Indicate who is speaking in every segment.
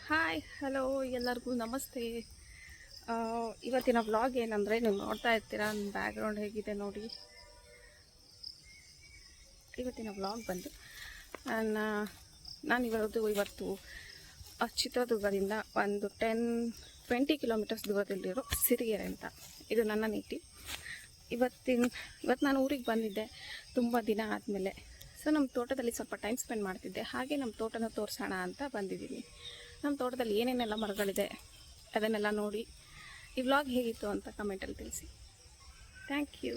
Speaker 1: Hi hello ಎಲ್ಲರಿಗೂ ನಮಸ್ತೆ. ಇವತ್ತಿನ ವ್ಲಾಗ್ ಏನಂದರೆ, ನೀವು ನೋಡ್ತಾ ಇರ್ತೀರಾ ನನ್ನ ಬ್ಯಾಕ್ಗ್ರೌಂಡ್ ಹೇಗಿದೆ ನೋಡಿ. ಇವತ್ತಿನ ವ್ಲಾಗ್ ಬಂದು ನಾನು ಇವತ್ತು ಚಿತ್ರದುರ್ಗದಿಂದ ಒಂದು 20 ಕಿಲೋಮೀಟರ್ಸ್ ದೂರದಲ್ಲಿರೋ ಸಿರಿಗೆರೆ ಅಂತ. ಇದು ನನ್ನ ನೀತಿ. ಇವತ್ತು ನಾನು ಊರಿಗೆ ಬಂದಿದ್ದೆ ತುಂಬ ದಿನ ಆದಮೇಲೆ. ಸೊ ನಮ್ಮ ತೋಟದಲ್ಲಿ ಸ್ವಲ್ಪ ಟೈಮ್ ಸ್ಪೆಂಡ್ ಮಾಡ್ತಿದ್ದೆ. ಹಾಗೆ ನಮ್ಮ ತೋಟನ ತೋರಿಸೋಣ ಅಂತ ಬಂದಿದ್ದೀನಿ. ನಮ್ಮ ತೋಟದಲ್ಲಿ ಏನೇನೆಲ್ಲ ಮರಗಳಿದೆ ಅದನ್ನೆಲ್ಲ ನೋಡಿ ಈ ವ್ಲಾಗ್ ಹೇಗಿತ್ತು ಅಂತ ಕಮೆಂಟಲ್ಲಿ ತಿಳಿಸಿ. Thank you.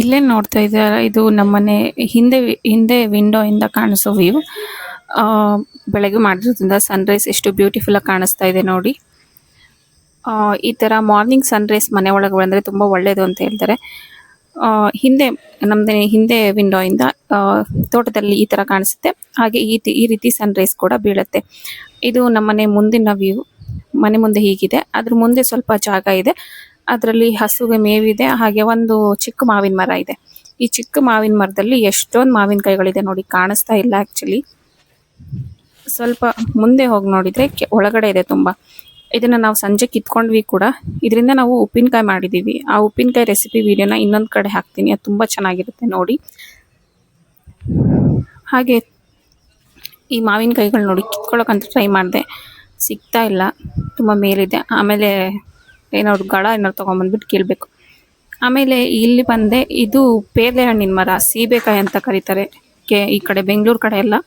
Speaker 2: ಇಲ್ಲೇ ನೋಡ್ತಾ ಇದ್ದಾರೆ, ಇದು ನಮ್ಮನೆ ಹಿಂದೆ ವಿಂಡೋಯಿಂದ ಕಾಣಿಸೋ ವ್ಯೂ. ಬೆಳಗ್ಗೆ ಮಾಡಿರೋದ್ರಿಂದ ಸನ್ರೈಸ್ ಎಷ್ಟು ಬ್ಯೂಟಿಫುಲ್ ಆಗಿ ಕಾಣಿಸ್ತಾ ಇದೆ ನೋಡಿ. ಈ ಥರ ಮಾರ್ನಿಂಗ್ ಸನ್ರೈಸ್ ಮನೆ ಒಳಗೆ ಬಂದರೆ ತುಂಬ ಒಳ್ಳೆಯದು ಅಂತ ಹೇಳ್ತಾರೆ. ಹಿಂದೆ ವಿಂಡೋಯಿಂದ ತೋಟದಲ್ಲಿ ಈ ಥರ ಕಾಣಿಸುತ್ತೆ. ಹಾಗೆ ಈ ರೀತಿ ಸನ್ರೈಸ್ ಕೂಡ ಬೀಳುತ್ತೆ. ಇದು ನಮ್ಮನೆ ಮುಂದಿನ ವ್ಯೂ. ಮನೆ ಮುಂದೆ ಹೀಗಿದೆ, ಅದ್ರ ಮುಂದೆ ಸ್ವಲ್ಪ ಜಾಗ ಇದೆ, ಅದರಲ್ಲಿ ಹಸುಗೆ ಮೇವಿದೆ. ಹಾಗೆ ಒಂದು ಚಿಕ್ಕ ಮಾವಿನ ಮರ ಇದೆ. ಈ ಚಿಕ್ಕ ಮಾವಿನ ಮರದಲ್ಲಿ ಎಷ್ಟೊಂದು ಮಾವಿನಕಾಯಿಗಳಿದೆ ನೋಡಿ, ಕಾಣಿಸ್ತಾ ಇಲ್ಲ ಆ್ಯಕ್ಚುಲಿ. ಸ್ವಲ್ಪ ಮುಂದೆ ಹೋಗಿ ನೋಡಿದರೆ ಒಳಗಡೆ ಇದೆ ತುಂಬ. ಇದನ್ನು ನಾವು ಸಂಜೆ ಕಿತ್ಕೊಂಡ್ವಿ ಕೂಡ. ಇದರಿಂದ ನಾವು ಉಪ್ಪಿನಕಾಯಿ ಮಾಡಿದ್ದೀವಿ. ಆ ಉಪ್ಪಿನಕಾಯಿ ರೆಸಿಪಿ ವಿಡಿಯೋನ ಇನ್ನೊಂದು ಕಡೆ ಹಾಕ್ತೀನಿ, ಅದು ತುಂಬ ಚೆನ್ನಾಗಿರುತ್ತೆ ನೋಡಿ. ಹಾಗೆ ಈ ಮಾವಿನಕಾಯಿಗಳು ನೋಡಿ ಕಿತ್ಕೊಳ್ಳೋಕ್ಕಂತ ಟ್ರೈ ಮಾಡಿದೆ, ಸಿಗ್ತಾ ಇಲ್ಲ, ತುಂಬ ಮೇಲಿದೆ. ಆಮೇಲೆ ಏನಾದ್ರು ಏನಾದ್ರು ತೊಗೊಂಬಂದ್ಬಿಟ್ಟು ಕೀಳ್ಬೇಕು. ಆಮೇಲೆ ಇಲ್ಲಿ ಬಂದೆ, ಇದು ಪೇರ್ಲೆ ಹಣ್ಣಿನ ಮರ, ಸೀಬೆಕಾಯಿ ಅಂತ ಕರೀತಾರೆ ಈ ಕಡೆ ಬೆಂಗಳೂರು ಕಡೆ ಎಲ್ಲ.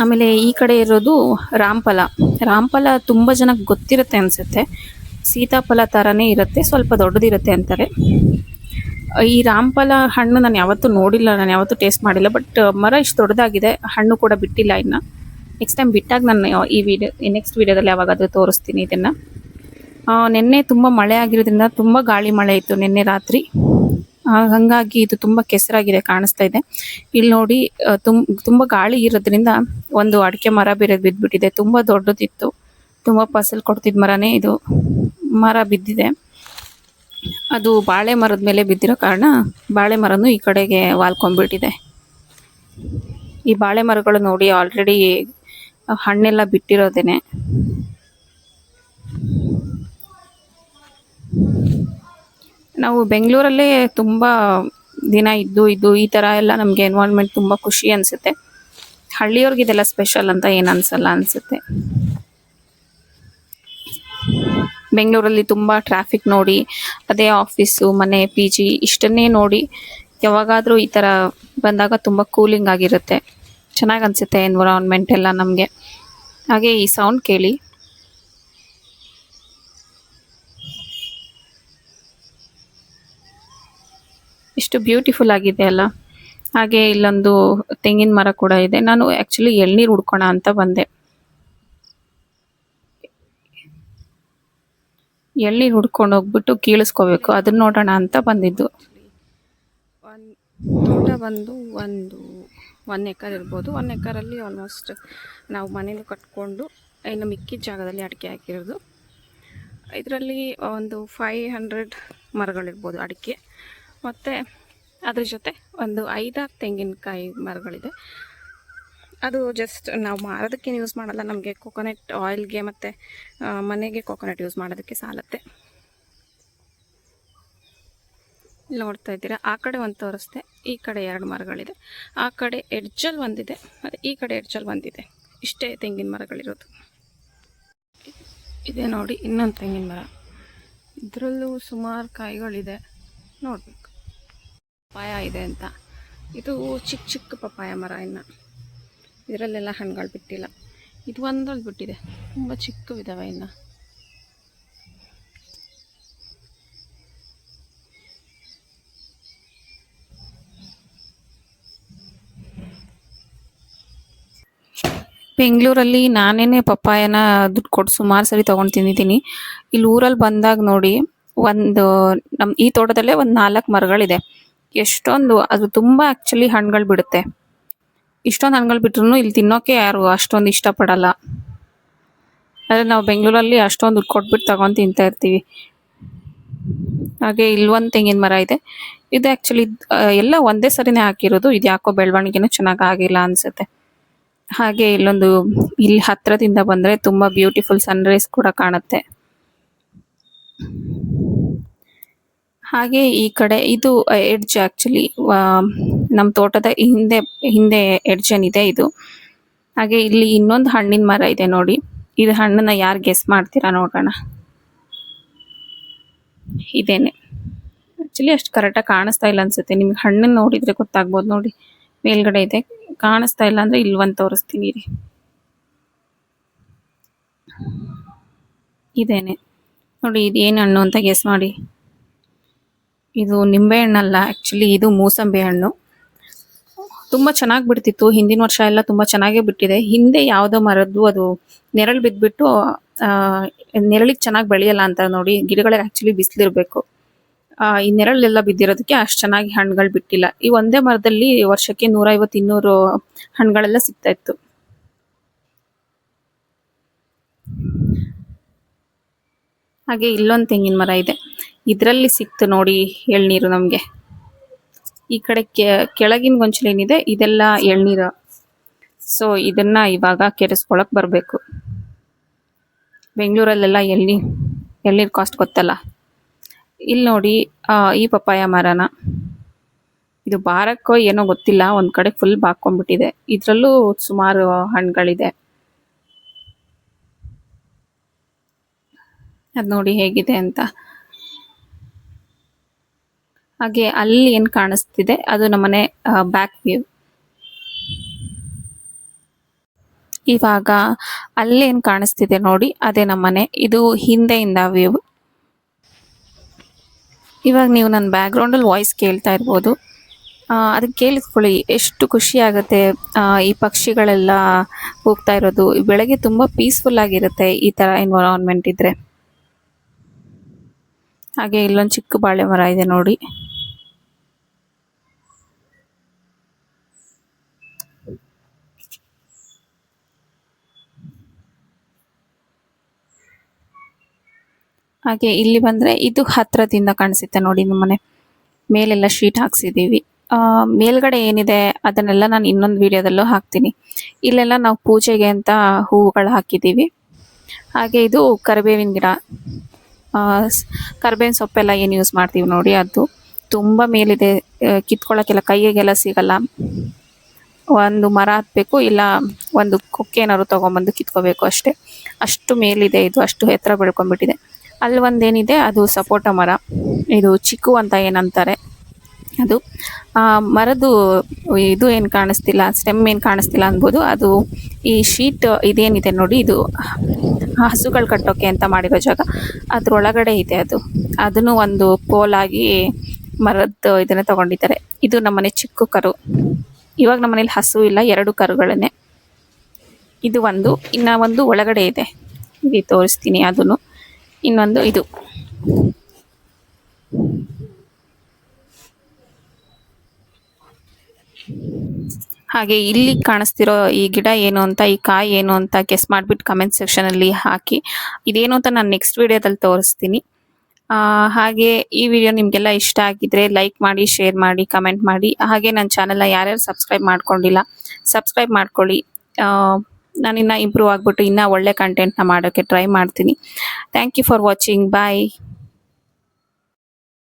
Speaker 2: ಆಮೇಲೆ ಈ ಕಡೆ ಇರೋದು ರಾಮಫಲ ತುಂಬ ಜನಕ್ಕೆ ಗೊತ್ತಿರುತ್ತೆ ಅನಿಸುತ್ತೆ. ಸೀತಾಫಲ ಥರನೇ ಇರುತ್ತೆ, ಸ್ವಲ್ಪ ದೊಡ್ಡದಿರುತ್ತೆ ಅಂತಾರೆ. ಈ ರಾಮಫಲ ಹಣ್ಣು ನಾನು ಯಾವತ್ತೂ ನೋಡಿಲ್ಲ, ನಾನು ಯಾವತ್ತೂ ಟೇಸ್ಟ್ ಮಾಡಿಲ್ಲ. ಬಟ್ ಮರ ಇಷ್ಟು ದೊಡ್ಡದಾಗಿದೆ, ಹಣ್ಣು ಕೂಡ ಬಿಟ್ಟಿಲ್ಲ ಇನ್ನು. ನೆಕ್ಸ್ಟ್ ಟೈಮ್ ಬಿಟ್ಟಾಗ ನಾನು ನೆಕ್ಸ್ಟ್ ವೀಡಿಯೋದಲ್ಲಿ ಯಾವಾಗಾದರೂ ತೋರಿಸ್ತೀನಿ ಇದನ್ನು. ನಿನ್ನೆ ತುಂಬ ಮಳೆ ಆಗಿರೋದ್ರಿಂದ ತುಂಬ ಗಾಳಿ ಮಳೆ ಇತ್ತು ನಿನ್ನೆ ರಾತ್ರಿ. ಹಾಗಾಗಿ ಇದು ತುಂಬ ಕೆಸರಾಗಿದೆ, ಕಾಣಿಸ್ತಾ ಇದೆ. ಇಲ್ಲಿ ನೋಡಿ, ತುಂಬ ಗಾಳಿ ಇರೋದ್ರಿಂದ ಒಂದು ಅಡಿಕೆ ಮರ ಬೇರೆ ಬಿದ್ದುಬಿಟ್ಟಿದೆ. ತುಂಬ ದೊಡ್ಡದಿತ್ತು, ತುಂಬ ಫಸಲು ಕೊಡ್ತಿದ್ದ ಮರನೇ ಇದು. ಮರ ಬಿದ್ದಿದೆ, ಅದು ಬಾಳೆ ಮರದ ಮೇಲೆ ಬಿದ್ದಿರೋ ಕಾರಣ ಬಾಳೆ ಮರನೂ ಈ ಕಡೆಗೆ ವಾಲ್ಕೊಂಡ್ಬಿಟ್ಟಿದೆ. ಈ ಬಾಳೆ ಮರಗಳು ನೋಡಿ ಆಲ್ರೆಡಿ ಹಣ್ಣೆಲ್ಲ ಬಿಟ್ಟಿರೋದೇನೆ. ನಾವು ಬೆಂಗಳೂರಲ್ಲೇ ತುಂಬ ದಿನ ಇದ್ದು ಈ ಥರ ಎಲ್ಲ ನಮಗೆ ಎನ್ವೈರ್ನ್ಮೆಂಟ್ ತುಂಬ ಖುಷಿ ಅನಿಸುತ್ತೆ. ಹಳ್ಳಿಯವ್ರಿಗೆ ಇದೆಲ್ಲ ಸ್ಪೆಷಲ್ ಅಂತ ಏನು ಅನಿಸಲ್ಲ ಅನಿಸುತ್ತೆ. ಬೆಂಗಳೂರಲ್ಲಿ ತುಂಬ ಟ್ರಾಫಿಕ್ ನೋಡಿ, ಅದೇ ಆಫೀಸು, ಮನೆ, PG ಇಷ್ಟನ್ನೇ ನೋಡಿ ಯಾವಾಗಾದರೂ ಈ ಥರ ಬಂದಾಗ ತುಂಬ ಕೂಲಿಂಗ್ ಆಗಿರುತ್ತೆ, ಚೆನ್ನಾಗಿ ಅನಿಸುತ್ತೆ ಎನ್ವಿರಾನ್ಮೆಂಟ್ ಎಲ್ಲ ನಮಗೆ. ಹಾಗೆ ಈ ಸೌಂಡ್ ಕೇಳಿ, ಎಷ್ಟು ಬ್ಯೂಟಿಫುಲ್ ಆಗಿದೆ ಅಲ್ಲ. ಹಾಗೆ ಇಲ್ಲೊಂದು ತೆಂಗಿನ ಮರ ಕೂಡ ಇದೆ. ನಾನು ಆ್ಯಕ್ಚುಲಿ ಎಳ್ನೀರು ಹುಡ್ಕೋಣ ಅಂತ ಬಂದೆ. ಎಳ್ನೀರು ಹುಡ್ಕೊಂಡು ಹೋಗ್ಬಿಟ್ಟು ಕೀಳಿಸ್ಕೋಬೇಕು, ಅದನ್ನ ನೋಡೋಣ ಅಂತ ಬಂದಿದ್ದು.
Speaker 1: ತೋಟ ಬಂದು ಒನ್ ಎಕರ್ ಇರ್ಬೋದು. 1 ಎಕರಲ್ಲಿ ಆಲ್ಮೋಸ್ಟ್ ನಾವು ಮನೇಲಿ ಕಟ್ಕೊಂಡು ಇನ್ನು ಮಿಕ್ಕಿದ ಜಾಗದಲ್ಲಿ ಅಡಿಕೆ ಹಾಕಿರೋದು. ಇದರಲ್ಲಿ ಒಂದು 500 ಮರಗಳಿರ್ಬೋದು ಅಡಿಕೆ, ಮತ್ತು ಅದ್ರ ಜೊತೆ ಒಂದು 5-6 ತೆಂಗಿನಕಾಯಿ ಮರಗಳಿದೆ. ಅದು ಜಸ್ಟ್ ನಾವು ಮಾರೋದಕ್ಕೇನು ಯೂಸ್ ಮಾಡಲ್ಲ, ನಮಗೆ ಕೊಕೊನಟ್ ಆಯಿಲ್ಗೆ ಮತ್ತು ಮನೆಗೆ ಕೊಕೊನಟ್ ಯೂಸ್ ಮಾಡೋದಕ್ಕೆ ಸಾಲತ್ತೆ. ಇಲ್ಲಿ ನೋಡ್ತಾ ಇದ್ದೀರಾ, ಆ ಕಡೆ ಒಂದು ತೋರಿಸ್ದೆ, ಈ ಕಡೆ 2 ಮರಗಳಿದೆ. ಆ ಕಡೆ ಎಡ್ಜಲ್ಲಿ ಒಂದಿದೆ, ಮತ್ತು ಈ ಕಡೆ ಎಡ್ಜಲ್ಲಿ ಒಂದಿದೆ. ಇಷ್ಟೇ ತೆಂಗಿನ ಮರಗಳಿರೋದು. ಇದೆ ನೋಡಿ ಇನ್ನೊಂದು ತೆಂಗಿನ ಮರ, ಇದರಲ್ಲೂ ಸುಮಾರು ಕಾಯಿಗಳಿದೆ, ನೋಡಬೇಕು. ಪಪ್ಪಾಯ ಇದೆ ಅಂತ. ಇದು ಚಿಕ್ಕ ಪಪ್ಪಾಯ ಮರ, ಇನ್ನು ಇದರಲ್ಲೆಲ್ಲ ಹಣ್ಣುಗಳು ಬಿಟ್ಟಿಲ್ಲ. ಇದು ಒಂದ್ರಲ್ಲಿ ಬಿಟ್ಟಿದೆ, ತುಂಬ ಚಿಕ್ಕವಿದ್ದಾವೆ ಇನ್ನು.
Speaker 2: ಬೆಂಗಳೂರಲ್ಲಿ ನಾನೇನೆ ಪಪ್ಪಾಯನ ದುಡ್ಡು ಕೊಟ್ಟು ಸುಮಾರು ಸರಿ ತೊಗೊಂಡು ತಿಂದಿದ್ದೀನಿ. ಇಲ್ಲಿ ಊರಲ್ಲಿ ಬಂದಾಗ ನೋಡಿ, ನಮ್ಮ ಈ ತೋಟದಲ್ಲೇ ಒಂದು 4 ಮರಗಳಿದೆ. ಎಷ್ಟೊಂದು, ಅದು ತುಂಬ ಆ್ಯಕ್ಚುಲಿ ಹಣ್ಣುಗಳು ಬಿಡುತ್ತೆ. ಇಷ್ಟೊಂದು ಹಣ್ಣುಗಳು ಬಿಟ್ರೂ ಇಲ್ಲಿ ತಿನ್ನೋಕ್ಕೆ ಯಾರು ಅಷ್ಟೊಂದು ಇಷ್ಟಪಡಲ್ಲ. ಆದರೆ ನಾವು ಬೆಂಗಳೂರಲ್ಲಿ ಅಷ್ಟೊಂದು ದುಡ್ಡು ಕೊಟ್ಬಿಟ್ಟು ತೊಗೊಂಡು ತಿಂತಾ ಇರ್ತೀವಿ. ಹಾಗೆ ಇಲ್ಲೊಂದು ತೆಂಗಿನ ಮರ ಇದೆ. ಇದು ಆ್ಯಕ್ಚುಲಿ ಎಲ್ಲ ಒಂದೇ ಸರಿನೇ ಹಾಕಿರೋದು. ಇದು ಯಾಕೋ ಬೆಳವಣಿಗೆನೂ ಚೆನ್ನಾಗಿ ಆಗಿಲ್ಲ ಅನಿಸುತ್ತೆ. ಹಾಗೆ ಇಲ್ಲಿ ಹತ್ರದಿಂದ ಬಂದರೆ ತುಂಬ ಬ್ಯೂಟಿಫುಲ್ ಸನ್ರೈಸ್ ಕೂಡ ಕಾಣುತ್ತೆ. ಹಾಗೆ ಈ ಕಡೆ ಇದು ಎಡ್ಜ್ ಆ್ಯಕ್ಚುಲಿ ನಮ್ಮ ತೋಟದ ಹಿಂದೆ ಎಡ್ಜ್ ಏನಿದೆ ಇದು. ಹಾಗೆ ಇಲ್ಲಿ ಇನ್ನೊಂದು ಹಣ್ಣಿನ ಮರ ಇದೆ ನೋಡಿ. ಇದು ಹಣ್ಣನ್ನ ಯಾರು ಗೆಸ್ ಮಾಡ್ತೀರಾ ನೋಡೋಣ. ಇದೇನೆ ಆ್ಯಕ್ಚುಲಿ ಅಷ್ಟು ಕರೆಕ್ಟಾಗಿ ಕಾಣಿಸ್ತಾ ಇಲ್ಲ ಅನ್ಸುತ್ತೆ. ನಿಮ್ಗೆ ಹಣ್ಣನ್ನು ನೋಡಿದರೆ ಗೊತ್ತಾಗ್ಬೋದು ನೋಡಿ. ಮೇಲ್ಗಡೆ ಇದೆ, ಕಾಣಿಸ್ತಾ ಇಲ್ಲ ಅಂದರೆ ಇಲ್ಲಿ ಒಂದು ತೋರಿಸ್ತೀನಿ ರೀ. ಇದೇನೆ ನೋಡಿ, ಇದು ಏನು ಹಣ್ಣು ಅಂತ ಗೆಸ್ ಮಾಡಿ. ಇದು ನಿಂಬೆ ಹಣ್ಣಲ್ಲ ಆ್ಯಕ್ಚುಲಿ, ಇದು ಮೂಸಂಬಿ ಹಣ್ಣು. ತುಂಬ ಚೆನ್ನಾಗಿ ಬಿಡ್ತಿತ್ತು ಹಿಂದಿನ ವರ್ಷ ಎಲ್ಲ, ತುಂಬ ಚೆನ್ನಾಗೇ ಬಿಟ್ಟಿದೆ. ಹಿಂದೆ ಯಾವುದೋ ಮರದ್ದು ಅದು ನೆರಳು ಬಿದ್ದುಬಿಟ್ಟು ನೆರಳಿಗೆ ಚೆನ್ನಾಗಿ ಬೆಳೆಯಲ್ಲ ಅಂತ ನೋಡಿ. ಗಿಡಗಳಿಗೆ ಆ್ಯಕ್ಚುಲಿ ಬಿಸಿಲಿರಬೇಕು. ಈ ನೆರಳೆಲ್ಲ ಬಿದ್ದಿರೋದಕ್ಕೆ ಅಷ್ಟು ಚೆನ್ನಾಗಿ ಹಣ್ಣುಗಳು ಬಿಟ್ಟಿಲ್ಲ. ಈ ಒಂದೇ ಮರದಲ್ಲಿ ವರ್ಷಕ್ಕೆ 150-200 ಹಣ್ಣುಗಳೆಲ್ಲ ಸಿಗ್ತಾ ಇತ್ತು. ಹಾಗೆ ಇಲ್ಲೊಂದು ತೆಂಗಿನ ಮರ ಇದೆ, ಇದರಲ್ಲಿ ಸಿಕ್ತು ನೋಡಿ ಎಳ್ನೀರು ನಮಗೆ. ಈ ಕಡೆ ಕೆಳಗಿನ ಗೊಂಚಲು ಏನಿದೆ ಇದೆಲ್ಲ ಎಳ್ನೀರು. ಸೊ ಇದನ್ನ ಇವಾಗ ಕೆರೆಸ್ಕೊಳಕ್ಕೆ ಬರಬೇಕು. ಬೆಂಗಳೂರಲ್ಲೆಲ್ಲ ಎಳ್ನೀರು ಕಾಸ್ಟ್ ಗೊತ್ತಲ್ಲ. ಇಲ್ಲಿ ನೋಡಿ ಈ ಪಪ್ಪಾಯ ಮರನ, ಇದು ಬಾರಕ್ಕೋ ಏನೋ ಗೊತ್ತಿಲ್ಲ, ಒಂದು ಕಡೆ ಫುಲ್ ಬಾಕೊಂಡ್ಬಿಟ್ಟಿದೆ. ಇದರಲ್ಲೂ ಸುಮಾರು ಹಣ್ಣುಗಳಿದೆ. ಅದು ನೋಡಿ ಹೇಗಿದೆ ಅಂತ. ಹಾಗೆ ಅಲ್ಲಿ ಏನು ಕಾಣಿಸ್ತಿದೆ ಅದು ನಮ್ಮನೆ ಬ್ಯಾಕ್ ವ್ಯೂ. ಇವಾಗ ಅಲ್ಲೇನು ಕಾಣಿಸ್ತಿದೆ ನೋಡಿ ಅದೇ ನಮ್ಮನೆ. ಇದು ಹಿಂದೆಯಿಂದ ವ್ಯೂ. ಇವಾಗ ನೀವು ನನ್ನ ಬ್ಯಾಕ್ಗ್ರೌಂಡಲ್ಲಿ ವಾಯ್ಸ್ ಕೇಳ್ತಾ ಇರ್ಬೋದು. ಅದಕ್ಕೆ ಕೇಳಿಸ್ಕೊಳ್ಳಿ, ಎಷ್ಟು ಖುಷಿ ಆಗುತ್ತೆ ಈ ಪಕ್ಷಿಗಳೆಲ್ಲ ಹೋಗ್ತಾ ಇರೋದು. ಬೆಳಗ್ಗೆ ತುಂಬ ಪೀಸ್ಫುಲ್ ಆಗಿರುತ್ತೆ ಈ ಥರ ಎನ್ವಿರಾನ್ಮೆಂಟ್ ಇದ್ದರೆ. ಹಾಗೆ ಇಲ್ಲೊಂದು ಚಿಕ್ಕ ಬಾಳೆ ಮರ ಇದೆ ನೋಡಿ. ಹಾಗೆ ಇಲ್ಲಿ ಬಂದರೆ ಇದು ಹತ್ರದಿಂದ ಕಾಣಿಸುತ್ತೆ ನೋಡಿ ನಮ್ಮನೆ. ಮೇಲೆಲ್ಲ ಶೀಟ್ ಹಾಕ್ಸಿದ್ದೀವಿ. ಮೇಲ್ಗಡೆ ಏನಿದೆ ಅದನ್ನೆಲ್ಲ ನಾನು ಇನ್ನೊಂದು ವಿಡಿಯೋದಲ್ಲೂ ಹಾಕ್ತೀನಿ. ಇಲ್ಲೆಲ್ಲ ನಾವು ಪೂಜೆಗೆ ಅಂತ ಹೂವುಗಳು ಹಾಕಿದ್ದೀವಿ. ಹಾಗೆ ಇದು ಕರಿಬೇವಿನ ಗಿಡ, ಕರಿಬೇವಿನ ಸೊಪ್ಪೆಲ್ಲ ಏನು ಯೂಸ್ ಮಾಡ್ತೀವಿ ನೋಡಿ ಅದು ತುಂಬ ಮೇಲಿದೆ. ಕಿತ್ಕೊಳ್ಳೋಕ್ಕೆಲ್ಲ ಕೈಗೆಲ್ಲ ಸಿಗಲ್ಲ. ಒಂದು ಮರ ಹತ್ತಬೇಕು, ಇಲ್ಲ ಒಂದು ಕೊಕ್ಕೆ ಏನಾದ್ರು ತೊಗೊಂಬಂದು ಕಿತ್ಕೋಬೇಕು ಅಷ್ಟೇ. ಅಷ್ಟು ಮೇಲಿದೆ ಇದು, ಅಷ್ಟು ಎತ್ತರ ಬೆಳ್ಕೊಂಡ್ಬಿಟ್ಟಿದೆ. ಅಲ್ಲಿ ಒಂದೇನಿದೆ ಅದು ಸಪೋಟ ಮರ, ಇದು ಚಿಕ್ಕು ಅಂತ ಏನಂತಾರೆ ಅದು. ಮರದ್ದು ಇದು ಏನು ಕಾಣಿಸ್ತಿಲ್ಲ, ಸ್ಟೆಮ್ ಏನು ಕಾಣಿಸ್ತಿಲ್ಲ ಅನ್ಬೋದು. ಅದು ಈ ಶೀಟ್ ಇದೇನಿದೆ ನೋಡಿ, ಇದು ಹಸುಗಳು ಕಟ್ಟೋಕೆ ಅಂತ ಮಾಡಿರೋ ಜಾಗ, ಅದ್ರೊಳಗಡೆ ಇದೆ ಅದು. ಅದನ್ನು ಒಂದು ಪೋಲಾಗಿ ಮರದ್ದು ಇದನ್ನು ತಗೊಂಡಿದ್ದಾರೆ. ಇದು ನಮ್ಮನೆ ಚಿಕ್ಕ ಕರು. ಇವಾಗ ನಮ್ಮನೇಲಿ ಹಸು ಇಲ್ಲ, 2 ಕರುಗಳನ್ನೇ. ಇದು ಒಂದು, ಇನ್ನು ಒಂದು ಒಳಗಡೆ ಇದೆ, ಇಲ್ಲಿ ತೋರಿಸ್ತೀನಿ ಅದನ್ನು. ಇನ್ನೊಂದು ಇದು. ಹಾಗೆ ಇಲ್ಲಿ ಕಾಣಿಸ್ತಿರೋ ಈ ಗಿಡ ಏನು ಅಂತ, ಈ ಕಾಯಿ ಏನು ಅಂತ ಗೆಸ್ ಮಾಡಿಬಿಟ್ಟು ಕಮೆಂಟ್ ಸೆಕ್ಷನಲ್ಲಿ ಹಾಕಿ. ಇದೇನು ಅಂತ ನಾನು ನೆಕ್ಸ್ಟ್ ವಿಡಿಯೋದಲ್ಲಿ ತೋರಿಸ್ತೀನಿ. ಹಾಗೆ ಈ ವಿಡಿಯೋ ನಿಮಗೆಲ್ಲ ಇಷ್ಟ ಆಗಿದ್ರೆ ಲೈಕ್ ಮಾಡಿ, ಶೇರ್ ಮಾಡಿ, ಕಮೆಂಟ್ ಮಾಡಿ. ಹಾಗೆ ನನ್ನ ಚಾನಲ್ನ ಯಾರ್ಯಾರು ಸಬ್ಸ್ಕ್ರೈಬ್ ಮಾಡ್ಕೊಂಡಿಲ್ಲ ಸಬ್ಸ್ಕ್ರೈಬ್ ಮಾಡ್ಕೊಳ್ಳಿ. ನಾನಿನ್ನು ಇಂಪ್ರೂವ್ ಆಗಿಬಿಟ್ಟು ಇನ್ನೂ ಒಳ್ಳೆ ಕಂಟೆಂಟ್ನ ಮಾಡೋಕ್ಕೆ ಟ್ರೈ ಮಾಡ್ತೀನಿ. Thank you for watching. Bye.